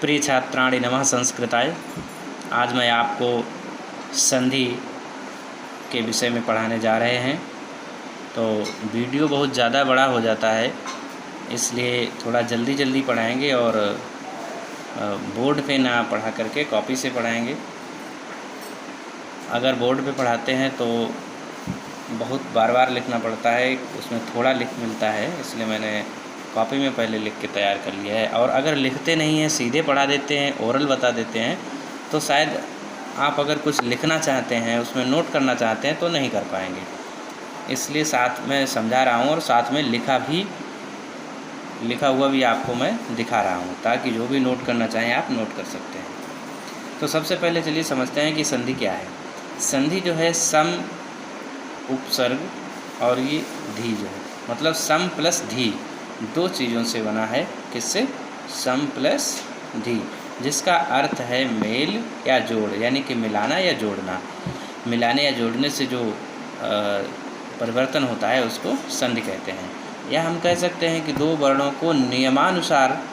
प्रिय छात्राणि नमः संस्कृताय। आज मैं आपको संधि के विषय में पढ़ाने जा रहे हैं। तो वीडियो बहुत ज़्यादा बड़ा हो जाता है, इसलिए थोड़ा जल्दी पढ़ाएंगे और बोर्ड पे ना पढ़ा करके कॉपी से पढ़ाएंगे। अगर बोर्ड पे पढ़ाते हैं तो बहुत बार लिखना पड़ता है, उसमें थोड़ा लिख मिलता है, इसलिए मैंने कॉपी में पहले लिख के तैयार कर लिया है। और अगर लिखते नहीं हैं, सीधे पढ़ा देते हैं, ओरल बता देते हैं, तो शायद आप अगर कुछ लिखना चाहते हैं, उसमें नोट करना चाहते हैं तो नहीं कर पाएंगे। इसलिए साथ में समझा रहा हूँ और साथ में लिखा हुआ भी आपको मैं दिखा रहा हूँ, ताकि जो भी नोट करना चाहें आप नोट कर सकते हैं। तो सबसे पहले चलिए समझते हैं कि संधि क्या है। संधि जो है सम उपसर्ग और ये धी जो है, मतलब सम प्लस धी, दो चीज़ों से बना है। किससे? सम प्लस धी, जिसका अर्थ है मेल या जोड़, यानी कि मिलाना या जोड़ना। मिलाने या जोड़ने से जो परिवर्तन होता है उसको संधि कहते हैं। या हम कह सकते हैं कि दो वर्णों को नियमानुसार,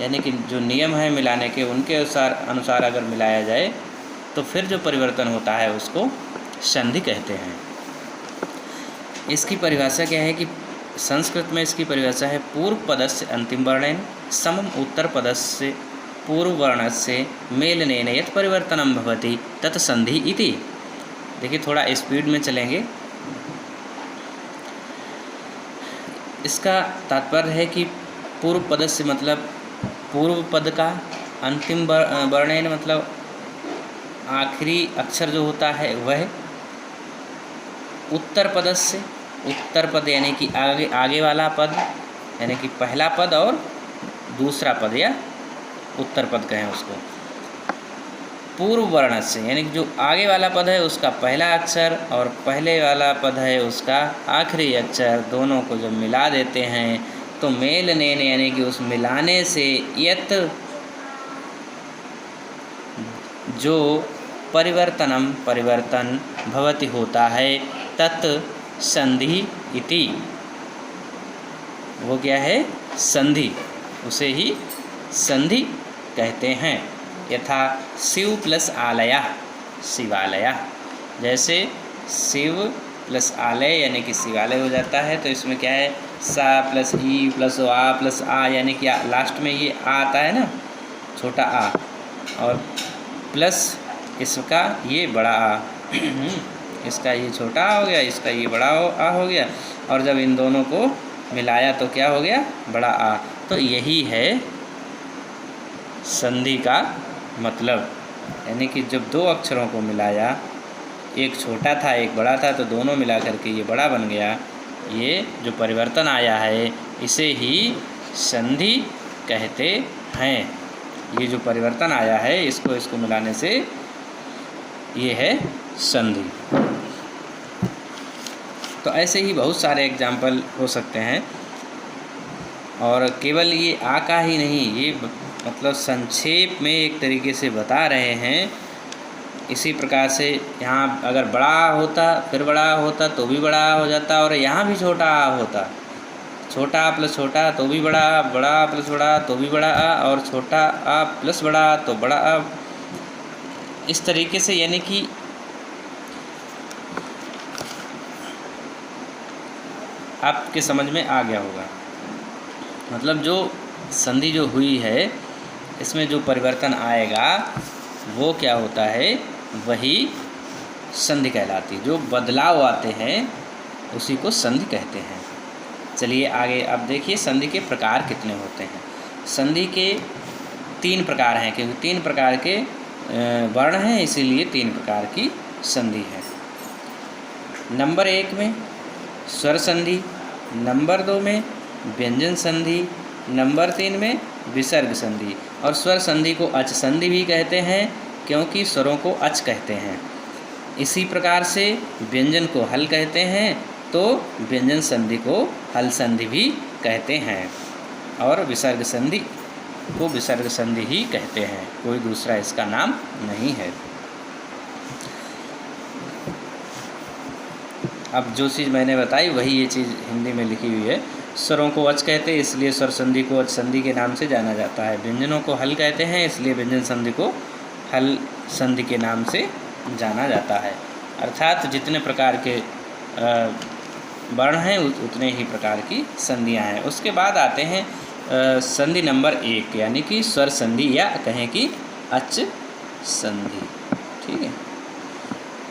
यानी कि जो नियम है मिलाने के, उनके अनुसार अगर मिलाया जाए तो फिर जो परिवर्तन होता है उसको संधि कहते हैं। इसकी परिभाषा क्या है कि संस्कृत में इसकी परिभाषा है पूर्व पदस्य अंतिम वर्णेन समम उत्तर पदस्य पूर्व वर्णस्य मेलनेन यत् परिवर्तनम भवति तत् संधि इति। देखिए थोड़ा स्पीड में चलेंगे। इसका तात्पर्य है कि पूर्व पदस्य मतलब पूर्व पद का, अंतिम वर्णेन मतलब आखिरी अक्षर जो होता है वह, उत्तर पदस्य, उत्तर पद यानी कि आगे वाला पद, यानी कि पहला पद और दूसरा पद या उत्तर पद कहें उसको, पूर्व वर्ण से यानी कि जो आगे वाला पद है उसका पहला अक्षर और पहले वाला पद है उसका आखिरी अक्षर, दोनों को जब मिला देते हैं तो मेलनेन यानी कि उस मिलाने से यत् जो परिवर्तन भवति होता है तत् संधि इति। वो क्या है? संधि, उसे ही संधि कहते हैं। यथा शिव प्लस आलय, शिवालय। जैसे शिव प्लस आलय यानी कि शिवालय हो जाता है, तो इसमें क्या है? सा प्लस ई प्लस आ प्लस आ, यानी कि लास्ट में ये आ आता है ना, छोटा आ, और प्लस इसका ये बड़ा आ इसका ये छोटा आ हो गया, इसका ये बड़ा आ हो गया, और जब इन दोनों को मिलाया तो क्या हो गया? बड़ा आ। तो यही है संधि का मतलब, यानी कि जब दो अक्षरों को मिलाया, एक छोटा था एक बड़ा था, तो दोनों मिला करके ये बड़ा बन गया। ये जो परिवर्तन आया है इसे ही संधि कहते हैं। ये जो परिवर्तन आया है इसको मिलाने से ये है संधि। तो ऐसे ही बहुत सारे एग्जाम्पल हो सकते हैं, और केवल ये आ का ही नहीं, ये मतलब संक्षेप में एक तरीके से बता रहे हैं। इसी प्रकार से यहाँ अगर बड़ा होता फिर बड़ा होता तो भी बड़ा हो जाता, और यहाँ भी छोटा आ होता, छोटा आ प्लस छोटा तो भी बड़ा आ, बड़ा आ प्लस बड़ा तो भी बड़ा आ, और छोटा आ प्लस बड़ा आ तो बड़ा आ। इस तरीके से, यानी कि आपके समझ में आ गया होगा। मतलब जो संधि जो हुई है इसमें जो परिवर्तन आएगा वो क्या होता है? वही संधि कहलाती। जो बदलाव आते हैं उसी को संधि कहते हैं। चलिए आगे अब देखिए संधि के प्रकार कितने होते हैं। संधि के 3 प्रकार हैं, क्योंकि 3 प्रकार के वर्ण हैं, इसीलिए 3 प्रकार की संधि है। नंबर 1 में स्वर संधि, नंबर 2 में व्यंजन संधि, नंबर 3 में विसर्ग संधि। और स्वर संधि को अच संधि भी कहते हैं, क्योंकि स्वरों को अच कहते हैं। इसी प्रकार से व्यंजन को हल कहते हैं, तो व्यंजन संधि को हल संधि भी कहते हैं, और विसर्ग संधि को विसर्ग संधि ही कहते हैं, कोई दूसरा इसका नाम नहीं है। अब जो चीज़ मैंने बताई वही ये चीज़ हिंदी में लिखी हुई है। स्वरों को अच कहते हैं, इसलिए स्वर संधि को अच संधि के नाम से जाना जाता है। व्यंजनों को हल कहते हैं, इसलिए व्यंजन संधि को हल संधि के नाम से जाना जाता है। अर्थात जितने प्रकार के वर्ण हैं उतने ही प्रकार की संधियां हैं। उसके बाद आते हैं संधि नंबर 1, यानी कि स्वर संधि या कहें कि अच संधि। ठीक है,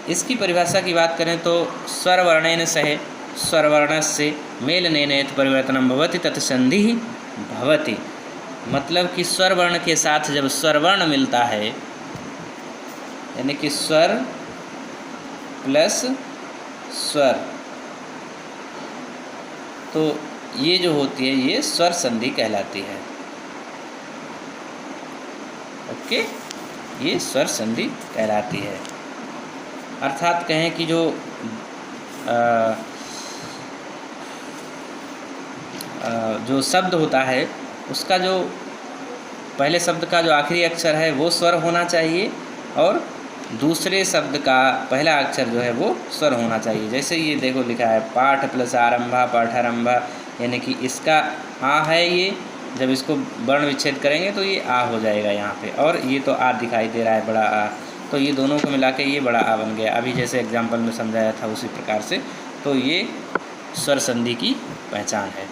इसकी परिभाषा की बात करें तो स्वर वर्णेन सह स्वर वर्णस्य मेलनेन यत् परिवर्तनं भवति तत् संधि भवति। मतलब कि स्वर वर्ण के साथ जब स्वर वर्ण मिलता है, यानी कि स्वर प्लस स्वर, तो ये जो होती है ये स्वर संधि कहलाती है। ओके, ये स्वर संधि कहलाती है। अर्थात कहें कि जो शब्द होता है उसका जो पहले शब्द का जो आखिरी अक्षर है वो स्वर होना चाहिए और दूसरे शब्द का पहला अक्षर जो है वो स्वर होना चाहिए। जैसे ये देखो लिखा है पाठ प्लस आरंभा पाठारंभा, यानी कि इसका आ है, ये जब इसको वर्ण विच्छेद करेंगे तो ये आ हो जाएगा यहाँ पे, और ये तो आ दिखाई दे रहा है बड़ा आ, तो ये दोनों को मिला के ये बड़ा आ बन गया। अभी जैसे एग्जाम्पल में समझाया था उसी प्रकार से, तो ये स्वर संधि की पहचान है।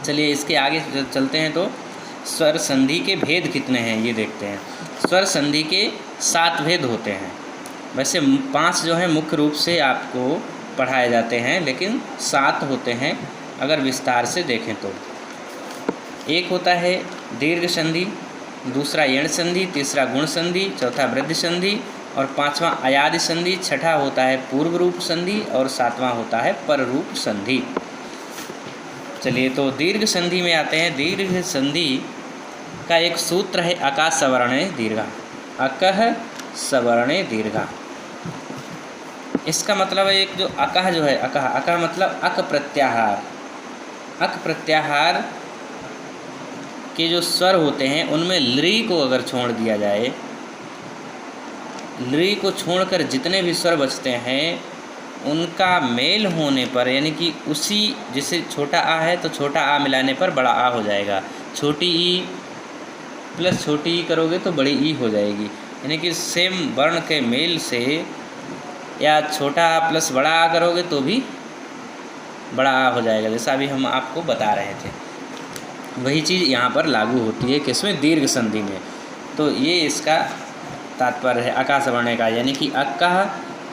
चलिए इसके आगे चलते हैं। तो स्वर संधि के भेद कितने हैं ये देखते हैं। स्वर संधि के 7 भेद होते हैं। वैसे 5 जो हैं मुख्य रूप से आपको पढ़ाए जाते हैं, लेकिन 7 होते हैं अगर विस्तार से देखें तो। एक होता है दीर्घ संधि, दूसरा यण संधि, तीसरा गुण संधि, चौथा वृद्धि संधि और 5वां अयादि संधि, छठा होता है पूर्व रूप संधि और 7वां होता है पर रूप संधि। चलिए तो दीर्घ संधि में आते हैं। दीर्घ संधि का एक सूत्र है अका सवर्णे दीर्घा, अकह सवर्णे दीर्घा। इसका मतलब है एक जो अकह जो है, अकह अकह मतलब अक प्रत्याहार। अक प्रत्याहार के जो स्वर होते हैं उनमें लृ को अगर छोड़ दिया जाए, लृ को छोड़कर जितने भी स्वर बचते हैं उनका मेल होने पर, यानी कि उसी जैसे छोटा आ है तो छोटा आ मिलाने पर बड़ा आ हो जाएगा, छोटी ई प्लस छोटी ई करोगे तो बड़ी ई हो जाएगी। यानी कि सेम वर्ण के मेल से, या छोटा आ प्लस बड़ा आ करोगे तो भी बड़ा आ हो जाएगा, जैसा अभी हम आपको बता रहे थे। वही चीज़ यहाँ पर लागू होती है किसमें, दीर्घ संधि में। तो ये इसका तात्पर्य है अका सवर्ण का, यानी कि अक्का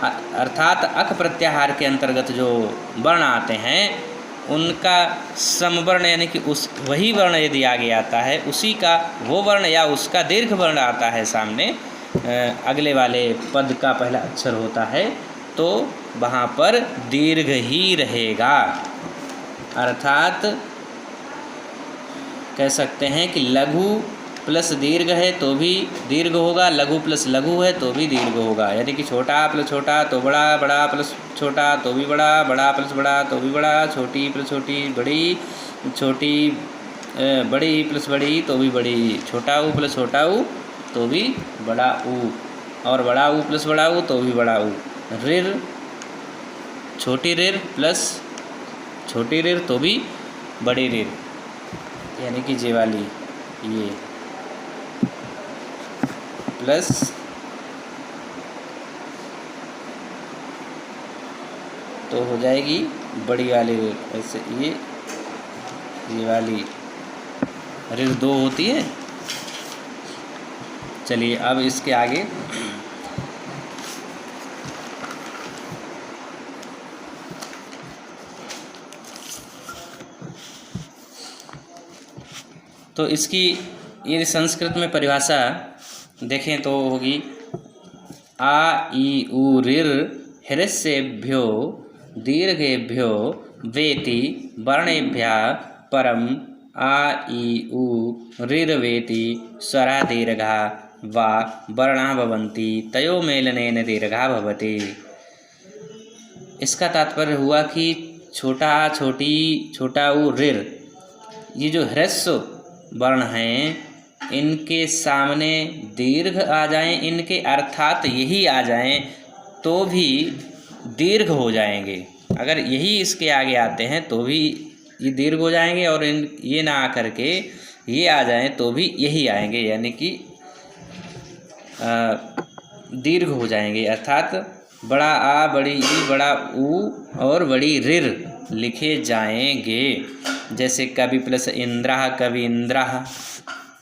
अर्थात अक प्रत्याहार के अंतर्गत जो वर्ण आते हैं उनका समवर्ण, यानी कि उस वही वर्ण यदि आगे आता है उसी का वो वर्ण या उसका दीर्घ वर्ण आता है सामने, अगले वाले पद का पहला अक्षर होता है, तो वहाँ पर दीर्घ ही रहेगा। अर्थात कह सकते हैं कि लघु प्लस दीर्घ है तो भी दीर्घ होगा, लघु प्लस लघु है तो भी दीर्घ होगा। यानी कि छोटा प्लस छोटा तो बड़ा, बड़ा प्लस छोटा तो भी बड़ा, बड़ा प्लस बड़ा तो भी बड़ा, छोटी प्लस छोटी बड़ी, छोटी बड़ी प्लस बड़ी तो भी बड़ी, छोटा ऊ प्लस छोटा ऊ तो भी बड़ा ऊ, और बड़ा ऊ प्लस बड़ा ऊ तो भी बड़ा ऊ। रिर छोटी रिर प्लस छोटी रिर तो भी बड़ी रिर, यानी कि जे वाली ये प्लस तो हो जाएगी बड़ी वाली रिर। ऐसे ये वाली रिर 2 होती है। चलिए अब इसके आगे तो इसकी यदि संस्कृत में परिभाषा देखें तो होगी आ ई उ रिर ह्रस्वेभ्यो दीर्घेभ्यो वेति वर्णेभ्यः परम आ ई उ रिर वेति स्वरा दीर्घा वा वर्णा भवन्ति तयो मेलनेन दीर्घा भवति। इसका तात्पर्य हुआ कि छोटा छोटी छोटा उ रिर, ये जो ह्रस्व वर्ण हैं इनके सामने दीर्घ आ जाएं, इनके अर्थात यही आ जाएं तो भी दीर्घ हो जाएंगे। अगर यही इसके आगे आते हैं तो भी ये दीर्घ हो जाएंगे, और ये ना आकर के ये आ जाएं तो भी यही आएंगे, यानी कि दीर्घ हो जाएंगे। अर्थात बड़ा आ, बड़ी ई, बड़ा ऊ और बड़ी रिर लिखे जाएंगे। जैसे कवि प्लस इंद्रा, कवि इंद्रा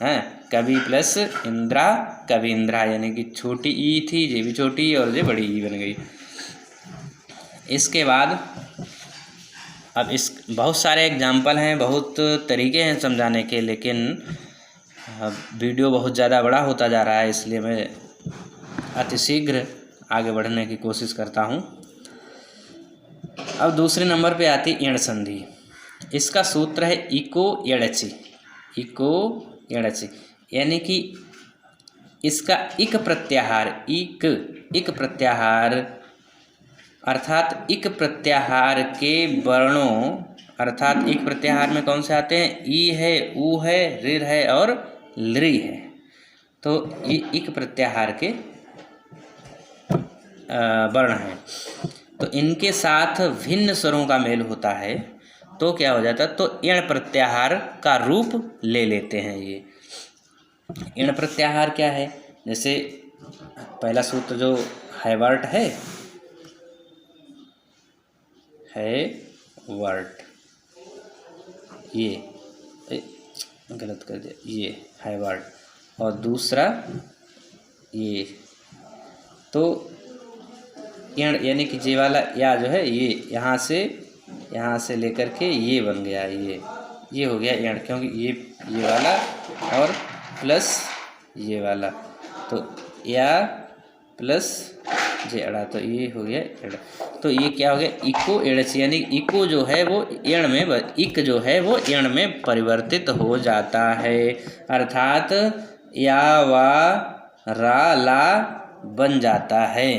है, कवि प्लस इंद्रा, कवि इंद्रा, यानी कि छोटी ई थी, ये भी छोटी और ये बड़ी ई बन गई। इसके बाद अब इस बहुत सारे एग्जाम्पल हैं, बहुत तरीके हैं समझाने के, लेकिन वीडियो बहुत ज़्यादा बड़ा होता जा रहा है, इसलिए मैं अतिशीघ्र आगे बढ़ने की कोशिश करता हूँ। अब दूसरे नंबर पे आती इण संधि। इसका सूत्र है इको एड़ची, इको एड़ची, यानी कि इसका इक प्रत्याहार, इक प्रत्याहार अर्थात इक प्रत्याहार के वर्णों, अर्थात इक प्रत्याहार में कौन से आते हैं? ई है, ऊ है, रिर है और लृ है। तो ये इक प्रत्याहार के वर्ण हैं। तो इनके साथ भिन्न स्वरों का मेल होता है तो क्या हो जाता है? तो इण प्रत्याहार का रूप ले लेते हैं। ये इण प्रत्याहार क्या है? जैसे पहला सूत्र जो हैवर्ट है वर्ट, ये गलत कर दिया, ये हैवर्ट, और दूसरा ये, तो इण यानी कि जे वाला या जो है ये यहाँ से लेकर के ये बन गया, ये हो गया इण, क्योंकि ये वाला और प्लस ये वाला, तो या प्लस जे अड़ा, तो ये हो गया इण। तो ये क्या हो गया? इको एड़च, यानी इको जो है वो इण में, इक जो है वो इण में परिवर्तित हो जाता है। अर्थात या वा रा ला बन जाता है।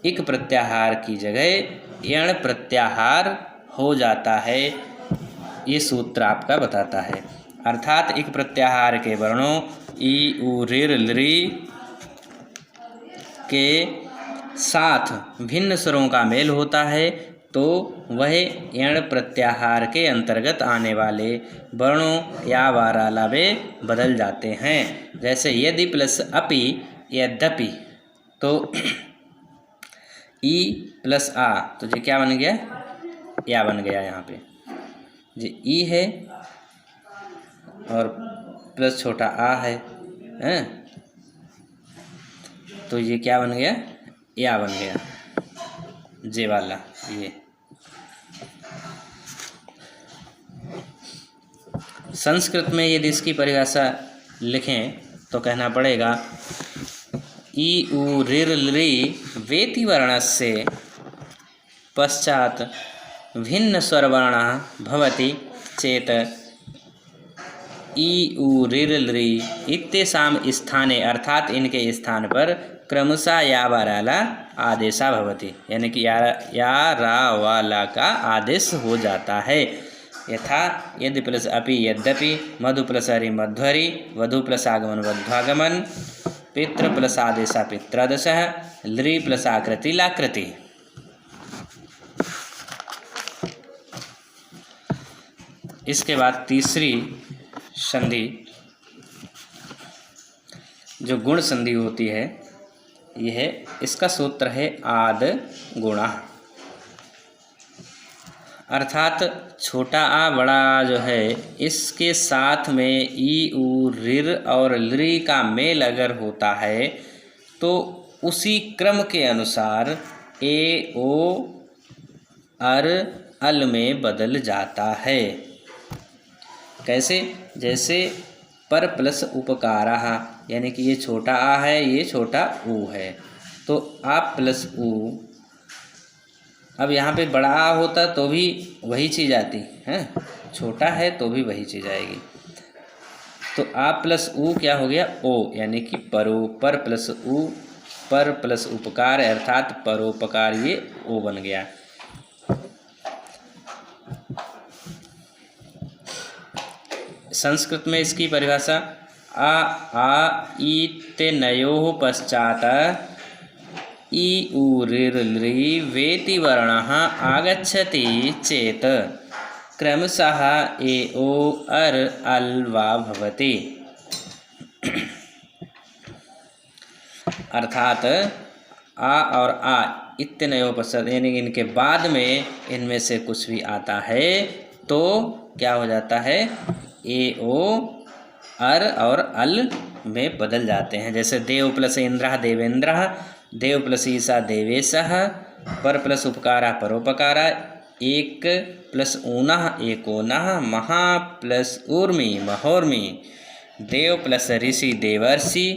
इक प्रत्याहार की जगह इण प्रत्याहार हो जाता है, ये सूत्र आपका बताता है। अर्थात इक प्रत्याहार के वर्णों ई, ऊ, रिर, लृ के साथ भिन्न स्वरों का मेल होता है तो वह इण प्रत्याहार के अंतर्गत आने वाले वर्णों या वाराला में बदल जाते हैं। जैसे यदि प्लस अपि, यद्यपि, तो ई प्लस आ, तो ये क्या बन गया? या बन गया। यहाँ पे ये ई है और प्लस छोटा आ है, तो ये क्या बन गया? या बन गया, जे वाला ये। संस्कृत में यदि इसकी परिभाषा लिखें तो कहना पड़ेगा ई, ऊ, रिर, लृ वेति वर्णस्य पश्चात भिन्न स्वरवर्णः भवति चेत ई, ऊ, रिर, लृ इत्येषां स्थाने, अर्थात इनके स्थान पर क्रमशः या वाला आदेशा भवति, यानी कि या रा वाला का आदेश हो जाता है। यथा यदि प्लस अपि, यद्यपि, मधु प्लस हरि, मध्वरि, वधु प्लस आगमन, वध्वागमन, पितृ प्लस आदेशा, पित्रादशः, लृ प्लस आकृति, लाकृति। इसके बाद तीसरी संधि जो गुण संधि होती है, यह है, इसका सूत्र है आद गुणा। अर्थात छोटा आ बड़ा जो है इसके साथ में ई, ऊ, रिर और लृ का मेल अगर होता है तो उसी क्रम के अनुसार ए, ओ, अर, अल में बदल जाता है। कैसे? जैसे पर प्लस उपकारः, यानी कि ये छोटा आ है, ये छोटा ऊ है, तो आप प्लस ऊ, अब यहाँ पे बड़ा आ होता तो भी वही चीज़ आती है, छोटा है तो भी वही चीज़ आएगी। तो आप प्लस ऊ क्या हो गया? ओ, यानी कि परो, पर प्लस ऊ, पर प्लस उपकार अर्थात परोपकार, ये ओ बन गया। संस्कृत में इसकी परिभाषा आ ई ते नयोः पश्चात ई, ऊ, रिर, लृ वेति वर्णः आगच्छति चेत क्रमशः ए ओ अर अल वा भवति। अर्थात आ और आ इत्यनयोपसर्ग यानी इनके बाद में इनमें से कुछ भी आता है तो क्या हो जाता है, ए ओ अर और अल में बदल जाते हैं। जैसे देव प्लस इंद्र देवेंद्र, देव प्लस ईसा देवेशः, पर प्लस उपकारा परोपकारा, एक प्लस ऊनः एकोनः, महा प्लस ऊर्मी महोर्मी, देव प्लस ऋषि देवर्षि,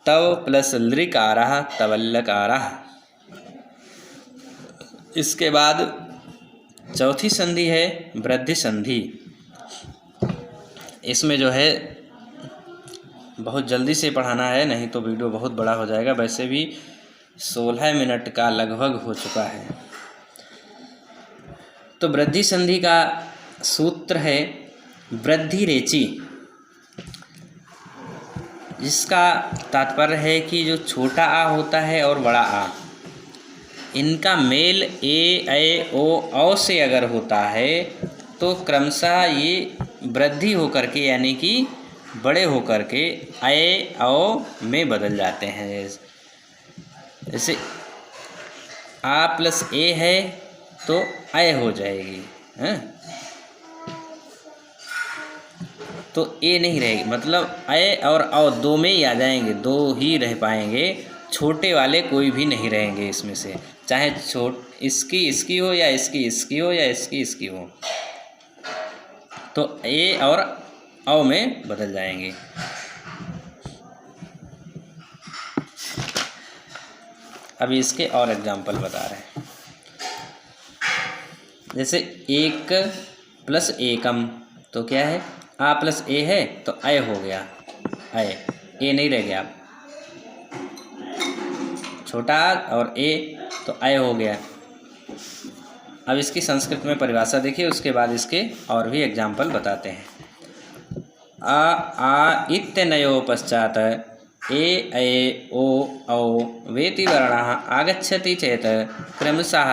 तव प्लस लृकारः तवल्लकारः। इसके बाद चौथी संधि है वृद्धि संधि। इसमें जो है बहुत जल्दी से पढ़ाना है, नहीं तो वीडियो बहुत बड़ा हो जाएगा। वैसे भी 16 मिनट का लगभग हो चुका है। तो वृद्धि संधि का सूत्र है वृद्धि रेचि, जिसका तात्पर्य है कि जो छोटा आ होता है और बड़ा आ, इनका मेल ए ओ औ से अगर होता है तो क्रमशः ये वृद्धि होकर के यानी कि बड़े होकर के ए औ में बदल जाते हैं। जैसे आ प्लस ए है तो ए हो जाएगी, हैं? तो ए नहीं रहेगी, मतलब ए और औ दो में ही आ जाएंगे, दो ही रह पाएंगे, छोटे वाले कोई भी नहीं रहेंगे इसमें से, चाहे इसकी हो या इसकी हो या इसकी हो, तो ए और औ में बदल जाएंगे। अभी इसके और एग्जाम्पल बता रहे हैं। जैसे एक प्लस एकम तो क्या है, आ प्लस ए है तो ए हो गया, ए नहीं रह गया, छोटा और ए तो ए हो गया। अब इसकी संस्कृत में परिभाषा देखिए, उसके बाद इसके और भी एग्जाम्पल बताते हैं। आ इत्यनयो पश्चात ए ओ औ वेति वर्णः आगच्छति चेत क्रमशः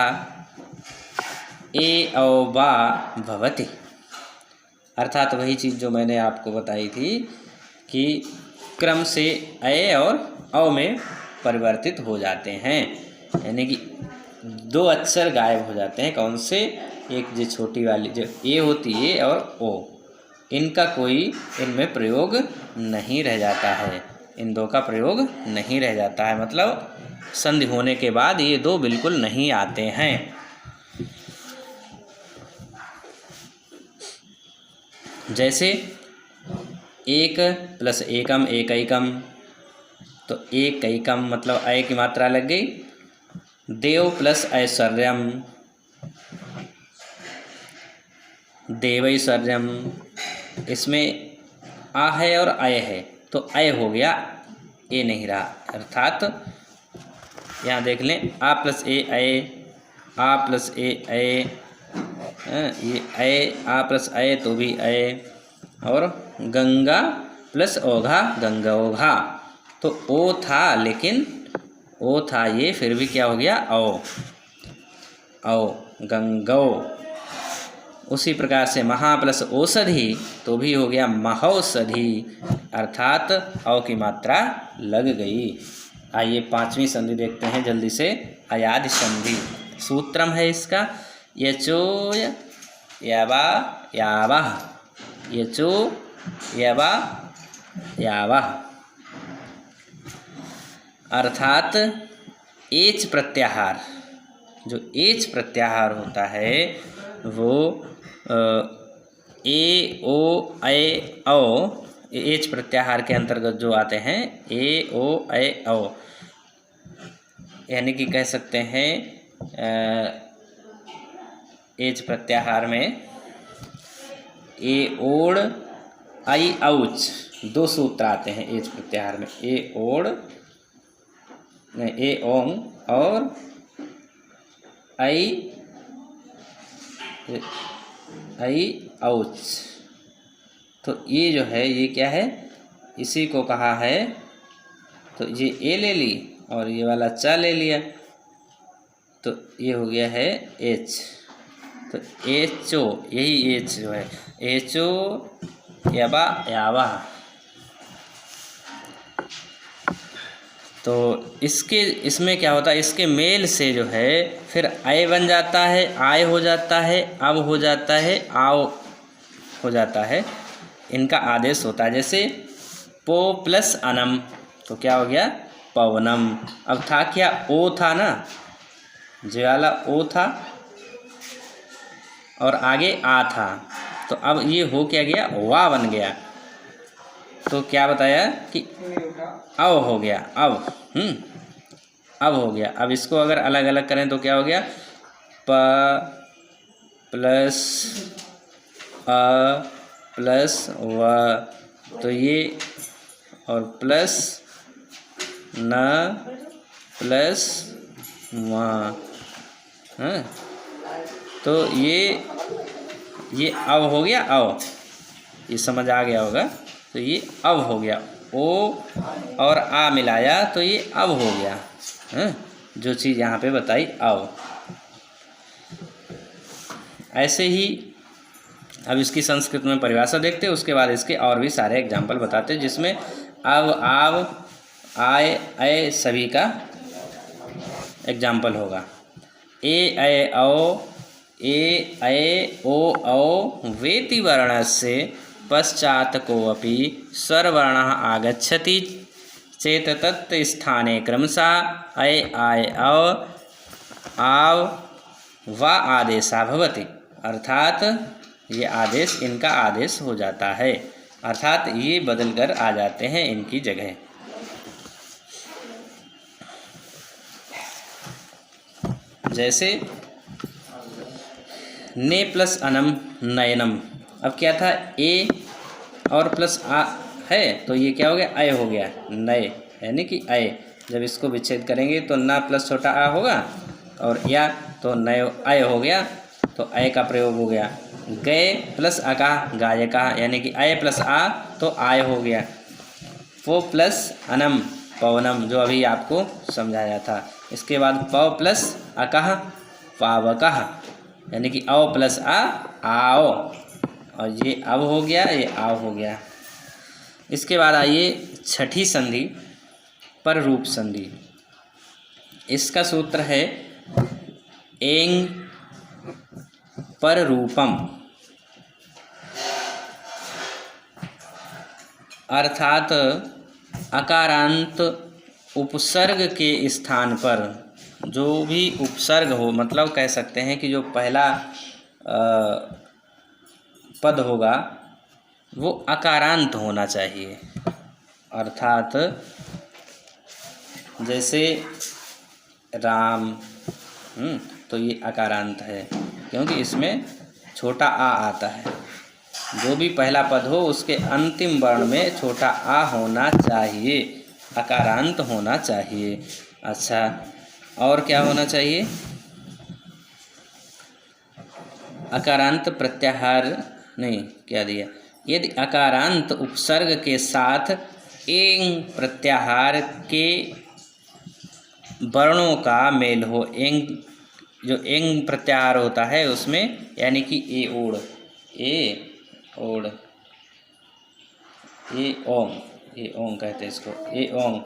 ए औ वा भवति। अर्थात वही चीज़ जो मैंने आपको बताई थी कि क्रम से ए और औ में परिवर्तित हो जाते हैं, यानी कि दो अक्षर गायब हो जाते हैं। कौन से? एक जो छोटी वाली जो ए होती है और ओ, इनका कोई इनमें प्रयोग नहीं रह जाता है, इन दो का प्रयोग नहीं रह जाता है, मतलब संधि होने के बाद ये दो बिल्कुल नहीं आते हैं। जैसे एक प्लस एकम एकैकम, तो एकैकम मतलब ऐ की मात्रा लग गई। देव प्लस ऐश्वर्यम, देवैश्वर्यम, इसमें आ है और अय है तो अय हो गया, ए नहीं रहा। अर्थात यहाँ देख लें, आ प्लस ए अय, आ प्लस ए अय, ये अय, आ प्लस अय तो भी अय, और गंगा प्लस ओघा गंगा ओघा, तो ओ था लेकिन ओ था ये फिर भी क्या हो गया, औ, औ गंगो। उसी प्रकार से महा प्लस औषधि तो भी हो गया महौषधि, अर्थात औ की मात्रा लग गई। आइए पांचवी संधि देखते हैं जल्दी से, अयादि संधि। सूत्रम है इसका यचोय यवा यावः, यचो यवा यावः, अर्थात एच प्रत्याहार, जो एच प्रत्याहार होता है वो ए ओ ऐ औ, एच प्रत्याहार के अंतर्गत जो आते हैं ए ओ ऐ औ, यानी कि कह सकते हैं एच प्रत्याहार में ए ओड़ आई औच, दो सूत्र आते हैं एच प्रत्याहार में, ए ओड़ ए ओंग और आई औच। तो ये जो है ये क्या है, इसी को कहा है, तो ये ए ले ली और ये वाला चा ले लिया, तो ये हो गया है एच। तो एचो, यही एच जो है, एचो यबा यावा। तो इसमें क्या होता है, इसके मेल से जो है फिर आय बन जाता है, आय हो जाता है, अब हो जाता है, आओ हो जाता है, इनका आदेश होता है। जैसे पो प्लस अनम, तो क्या हो गया, पवनम। अब था क्या, ओ था ना, जे वाला ओ था और आगे आ था, तो अब ये हो क्या गया, वा बन गया। तो क्या बताया कि अब हो गया, अब हो गया। अब इसको अगर अलग अलग करें तो क्या हो गया, प प्लस अ प्लस व, तो ये, और प्लस न प्लस व, हाँ, तो ये अब हो गया, अब ये समझ आ गया होगा। तो ये अब हो गया, ओ और आ मिलाया तो ये अब हो गया, हाँ, जो चीज़ यहाँ पे बताई अब। ऐसे ही अब इसकी संस्कृत में परिभाषा देखते हैं, उसके बाद इसके और भी सारे एग्जाम्पल बताते हैं, जिसमें अब, आव, आय, अय सभी का एग्जाम्पल होगा। ए अय औ, ए अय ओ औ वेति वर्णस्य पश्चात कोऽपि स्वरवर्णः आगच्छति चेत तत् स्थाने क्रमशः अय आय औ आव व आदेशा भवति। अर्थात ये आदेश, इनका आदेश हो जाता है, अर्थात ये बदल कर आ जाते हैं इनकी जगह। जैसे ने प्लस अनम नयनम, अब क्या था, ए और प्लस आ है, तो ये क्या हो गया, अय हो गया, नए यानी कि अय। जब इसको विच्छेद करेंगे तो ना प्लस छोटा आ होगा, और या तो नय अय हो गया, तो अय का प्रयोग हो गया। गए प्लस अका गायका, यानी कि अय प्लस आ तो आय हो गया। पो प्लस अनम पवनम, जो अभी आपको समझाया था। इसके बाद पव प्लस अकह पावकह, यानी कि औ प्लस आ आओ, और ये अब हो गया, ये आव हो गया। इसके बाद आइए छठी संधि, पर रूप संधि। इसका सूत्र है एंग पर रूपम, अर्थात अकारांत उपसर्ग के स्थान पर जो भी उपसर्ग हो, मतलब कह सकते हैं कि जो पहला पद होगा वो अकारांत होना चाहिए। अर्थात जैसे राम, तो ये अकारांत है, क्योंकि इसमें छोटा आ आता है। जो भी पहला पद हो उसके अंतिम वर्ण में छोटा आ होना चाहिए, अकारांत होना चाहिए। अच्छा, और क्या होना चाहिए, अकारांत प्रत्याहार नहीं, क्या दिया, यदि अकारांत उपसर्ग के साथ एंग प्रत्याहार के वर्णों का मेल हो, एंग जो एंग प्रत्याहार होता है उसमें, यानी कि ए ओड़, ए ओड़, ए ओंग कहते हैं इसको, ए ओंग।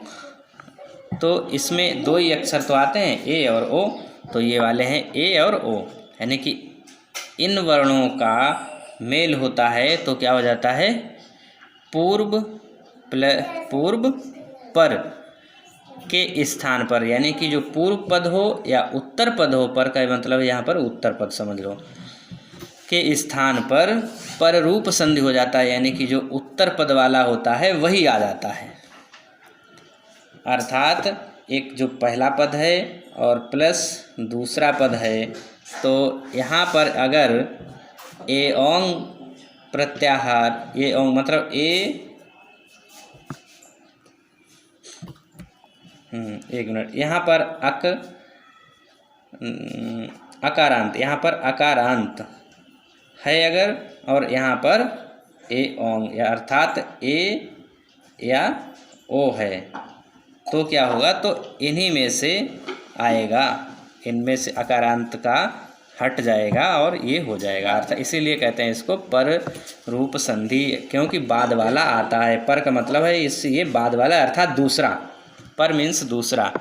तो इसमें दो ही अक्षर तो आते हैं, ए और ओ, तो ये वाले हैं ए और ओ, यानी कि इन वर्णों का मेल होता है तो क्या हो जाता है, पूर्व पर के स्थान पर, यानी कि जो पूर्व पद हो या उत्तर पद हो, पर का मतलब यहाँ पर उत्तर पद समझ लो, के स्थान पर रूप संधि हो जाता है, यानी कि जो उत्तर पद वाला होता है वही आ जाता है। अर्थात एक जो पहला पद है और प्लस दूसरा पद है, तो यहाँ पर अगर ए ओंग प्रत्याहार, ए ओंग मतलब एक मिनट, यहाँ पर अकारांत, यहाँ पर अकारांत है अगर, और यहाँ पर ए ओंग या अर्थात ए या ओ है, तो क्या होगा, तो इन्हीं में से आएगा, इनमें से अकारांत का हट जाएगा और ये हो जाएगा। अर्थात इसीलिए कहते हैं इसको पर रूप संधि, क्योंकि बाद वाला आता है। पर का मतलब है इससे ये बाद वाला अर्थात दूसरा। पर मीन्स दूसरा,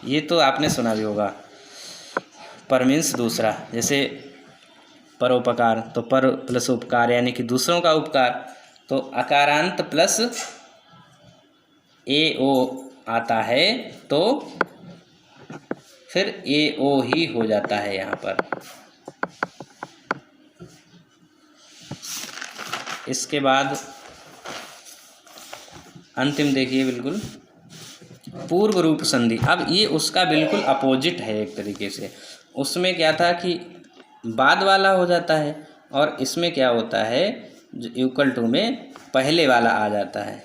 ये तो आपने सुना भी होगा। पर मीन्स दूसरा, जैसे परोपकार, तो पर प्लस उपकार यानी कि दूसरों का उपकार, तो अकारांत प्लस ए ओ आता है तो फिर ए ओ ही हो जाता है यहाँ पर। इसके बाद अंतिम देखिए, बिल्कुल पूर्व रूप संधि। अब ये उसका बिल्कुल अपोजिट है एक तरीके से। उसमें क्या था कि बाद वाला हो जाता है, और इसमें क्या होता है, जो इक्वल टू में पहले वाला आ जाता है।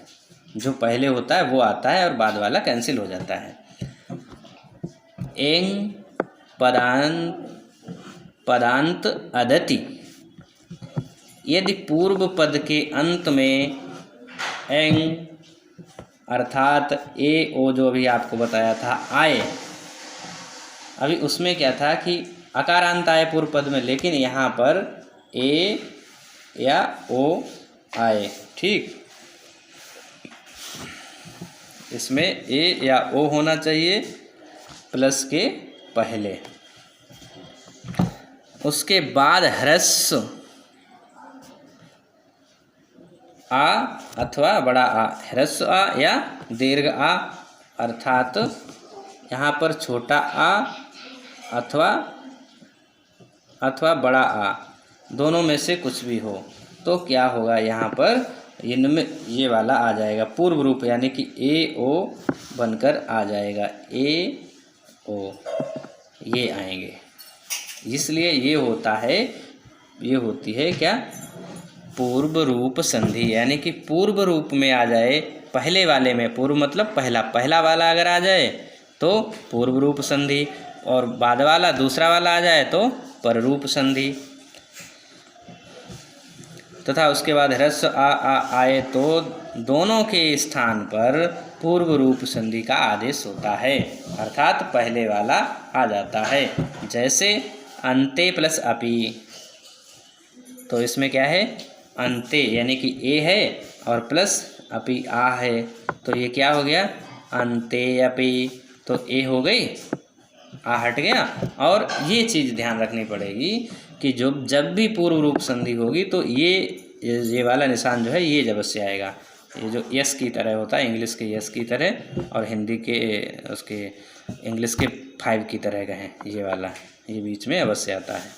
जो पहले होता है वो आता है और बाद वाला कैंसिल हो जाता है। एंग पदांत अदति, यदि पूर्व पद के अंत में एंग अर्थात ए ओ जो अभी आपको बताया था आए, अभी उसमें क्या था कि अकारांत आए पूर्व पद में, लेकिन यहाँ पर ए या ओ आए। ठीक, इसमें ए या ओ होना चाहिए प्लस के पहले। उसके बाद ह्रस्व आ अथवा बड़ा आ, ह्रस्व आ या दीर्घ आ, अर्थात यहाँ पर छोटा आ अथवा बड़ा आ, दोनों में से कुछ भी हो तो क्या होगा, यहाँ पर इनमें ये वाला आ जाएगा पूर्व रूप, यानी कि ए ओ बनकर आ जाएगा। ए ओ ये आएंगे, इसलिए ये होती है क्या, पूर्व रूप संधि। यानी कि पूर्व रूप में आ जाए पहले वाले में, पूर्व मतलब पहला वाला अगर आ जाए तो पूर्व रूप संधि, और बाद वाला दूसरा वाला आ जाए तो पर रूप संधि। तथा उसके बाद ह्रस्व आ आए तो दोनों के स्थान पर पूर्व रूप संधि का आदेश होता है, अर्थात पहले वाला आ जाता है। जैसे अंते प्लस अपि, तो इसमें क्या है, अंते यानी कि ए है और प्लस अपि आ है, तो ये क्या हो गया, अंते अपि, तो ए हो गई, आ हट गया। और ये चीज़ ध्यान रखनी पड़ेगी कि जब भी पूर्व रूप संधि होगी तो ये वाला निशान जो है ये जब से आएगा, ये जो यस की तरह होता है, इंग्लिश के यस की तरह और हिंदी के उसके इंग्लिश के 5 की तरह का है, ये वाला ये बीच में अवश्य आता है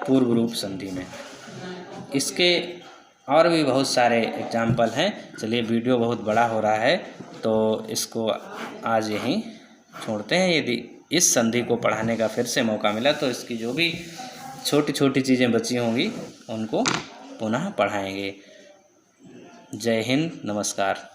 पूर्व रूप संधि में। इसके और भी बहुत सारे एग्जाम्पल हैं। चलिए, वीडियो बहुत बड़ा हो रहा है तो इसको आज यहीं छोड़ते हैं। यदि इस संधि को पढ़ाने का फिर से मौका मिला तो इसकी जो भी छोटी छोटी चीज़ें बची होंगी उनको पुनः पढ़ाएंगे। जय हिंद, नमस्कार।